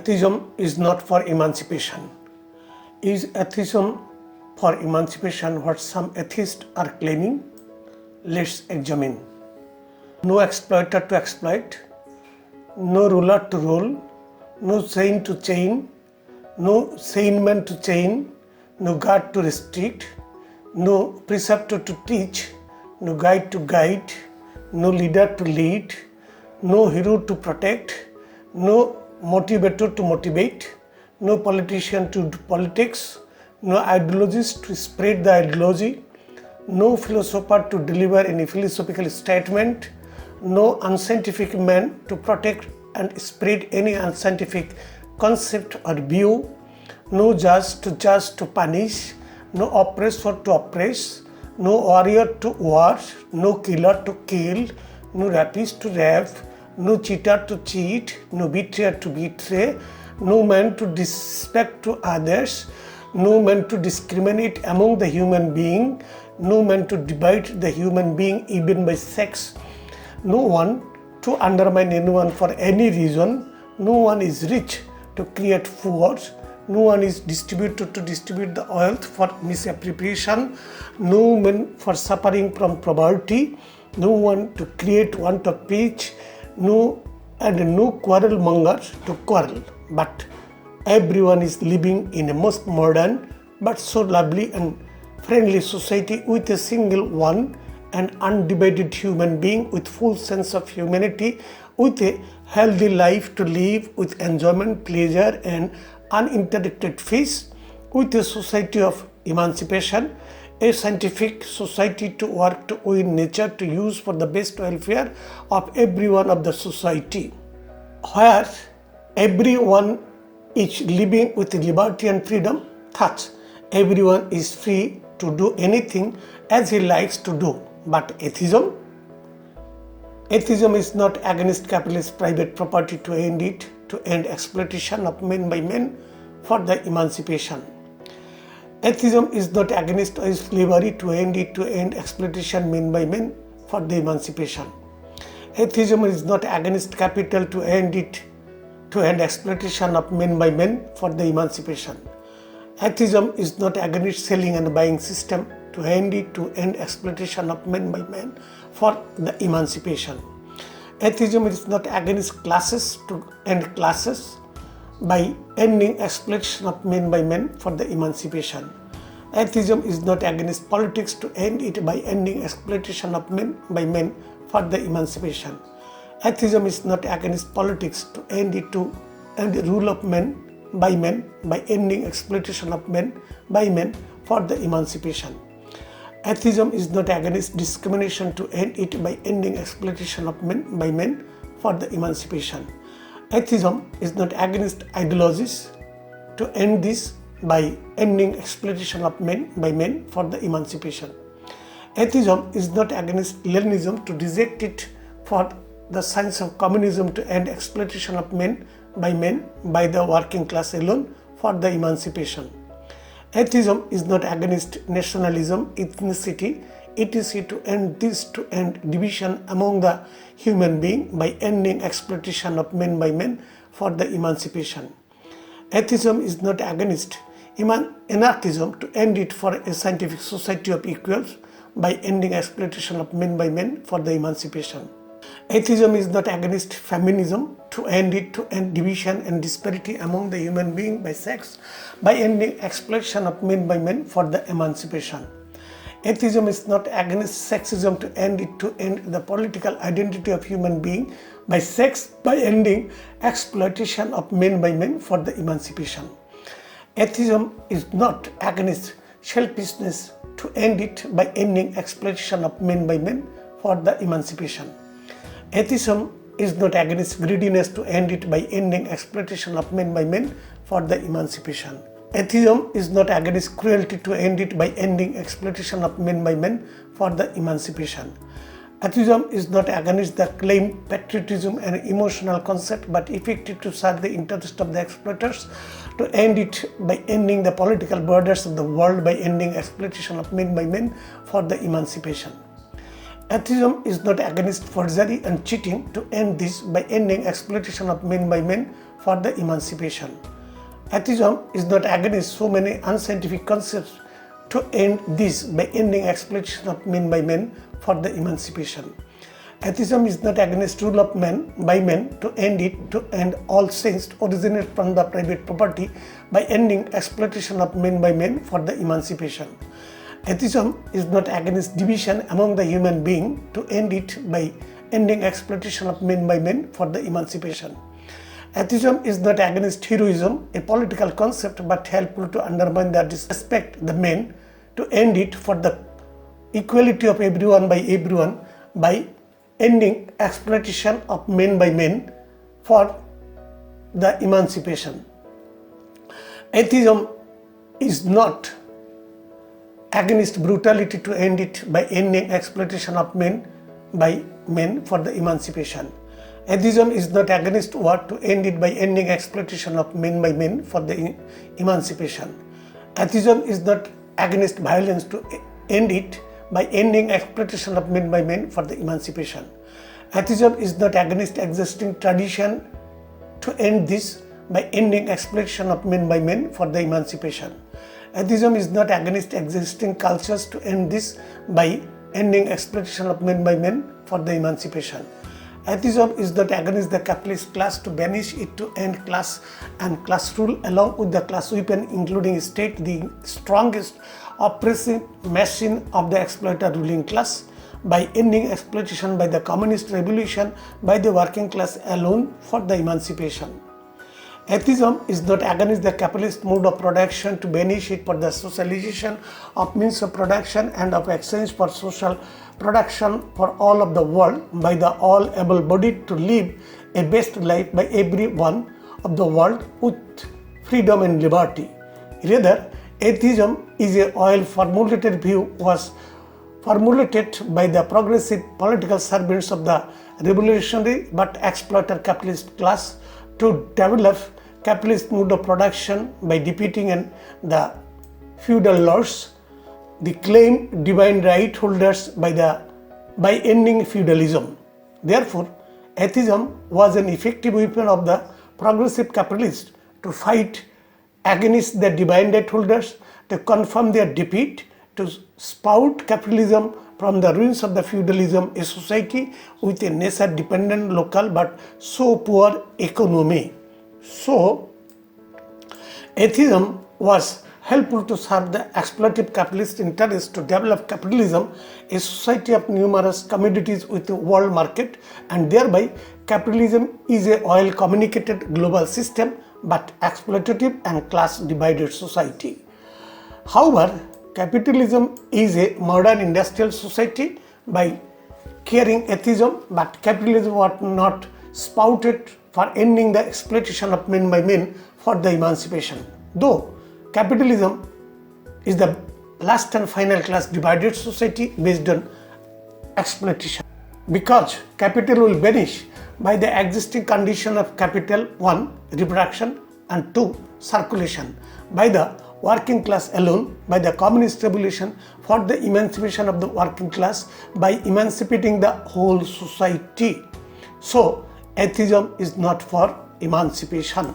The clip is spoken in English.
Atheism is not for emancipation. Is atheism for emancipation what some atheists are claiming? Let's examine. No exploiter to exploit, no ruler to rule, no chain to chain, no sane man to chain, no guard to restrict, no preceptor to teach, no guide to guide, no leader to lead, no hero to protect, no motivator to motivate, no politician to do politics, no ideologist to spread the ideology, no philosopher to deliver any philosophical statement, no unscientific man to protect and spread any unscientific concept or view, no judge to punish, no oppressor to oppress, no warrior to war, no killer to kill, no rapist to rape, no cheater to cheat, no betrayer to betray, no man to disrespect to others, no man to discriminate among the human being, no man to divide the human being even by sex, no one to undermine anyone for any reason, no one is rich to create poor, no one is distributed to distribute the wealth for misappropriation, no man for suffering from poverty, no one to create want of peace, no quarrel monger to quarrel, but everyone is living in a most modern but so lovely and friendly society with a single one and undivided human being with full sense of humanity, with a healthy life to live with enjoyment, pleasure and uninterrupted peace, with a society of emancipation, a scientific society to work to win nature to use for the best welfare of everyone of the society, where everyone is living with liberty and freedom. Thus, everyone is free to do anything as he likes to do. But atheism is not against capitalist private property to end exploitation of men by men for the emancipation. Atheism is not against slavery to end exploitation men by men for the emancipation. Atheism is not against capital to end exploitation of men by men for the emancipation. Atheism is not against selling and buying system to end exploitation of men by men for the emancipation. Atheism is not against classes to end classes by ending exploitation of men by men for the emancipation. Atheism is not against politics to end it by ending exploitation of men by men for the emancipation. Atheism is not against politics to end the rule of men by ending exploitation of men by men for the emancipation. Atheism is not against discrimination to end it by ending exploitation of men by men for the emancipation. Atheism is not against ideologies to end this by ending exploitation of men by men for the emancipation. Atheism is not against Leninism to reject it for the science of communism to end exploitation of men by the working class alone for the emancipation. Atheism is not against nationalism, ethnicity, etc. to end division among the human being by ending exploitation of men by men for the emancipation. Atheism is not against anarchism to end it for a scientific society of equals by ending exploitation of men by men for the emancipation. Atheism is not against feminism to end division and disparity among the human being by sex by ending exploitation of men by men for the emancipation. Atheism is not against sexism to end the political identity of human being by sex by ending exploitation of men by men for the emancipation. Atheism is not against selfishness to end it by ending exploitation of men by men for the emancipation. Atheism is not against greediness to end it by ending exploitation of men by men for the emancipation. Atheism is not against cruelty to end it by ending exploitation of men by men for the emancipation. Atheism is not against the claimed patriotism and emotional concept but effective to serve the interest of the exploiters to end it by ending the political borders of the world by ending exploitation of men by men for the emancipation. Atheism is not against forgery and cheating to end this by ending exploitation of men by men for the emancipation. Atheism is not against so many unscientific concepts to end this by ending exploitation of men by men for the emancipation. Atheism is not against rule of men by men to end it, to end all sins originate from the private property by ending exploitation of men by men for the emancipation. Atheism is not against division among the human being to end it by ending exploitation of men by men for the emancipation. Atheism is not against heroism, a political concept, but helpful to undermine the disrespect the men to end it for the equality of everyone by ending exploitation of men by men for the emancipation. Atheism is not against brutality to end it by ending exploitation of men by men for the emancipation. Atheism is not against war to end it by ending exploitation of men by men for the emancipation. Atheism is not against violence to end it by ending exploitation of men by men for the emancipation. Atheism is not against existing tradition to end this by ending exploitation of men by men for the emancipation. Atheism is not against existing cultures to end this by ending exploitation of men by men for the emancipation. Atheism is not against the capitalist class to banish it to end class and class rule along with the class weapon including state, the strongest oppressive machine of the exploiter ruling class, by ending exploitation by the communist revolution by the working class alone for the emancipation. Atheism is not against the capitalist mode of production to banish it for the socialization of means of production and of exchange for social production for all of the world by the all able-bodied to live a best life by every one of the world with freedom and liberty. Rather, atheism is a well-formulated view was formulated by the progressive political servants of the revolutionary but exploiter capitalist class to develop capitalist mode of production by defeating the feudal lords, the claim divine right holders by ending feudalism. Therefore, atheism was an effective weapon of the progressive capitalists to fight against the divine right holders, to confirm their defeat, to spout capitalism from the ruins of the feudalism, a society with a nature-dependent local but so poor economy. So, atheism was helpful to serve the exploitative capitalist interests to develop capitalism, a society of numerous commodities with a world market, and thereby capitalism is a well-communicated global system but exploitative and class-divided society. However, capitalism is a modern industrial society by carrying atheism, but capitalism was not spouted for ending the exploitation of men by men for the emancipation. Though capitalism is the last and final class divided society based on exploitation. Because capital will vanish by the existing condition of capital 1. Reproduction and 2. Circulation by the working class alone, by the communist revolution for the emancipation of the working class by emancipating the whole society. So, atheism is not for emancipation.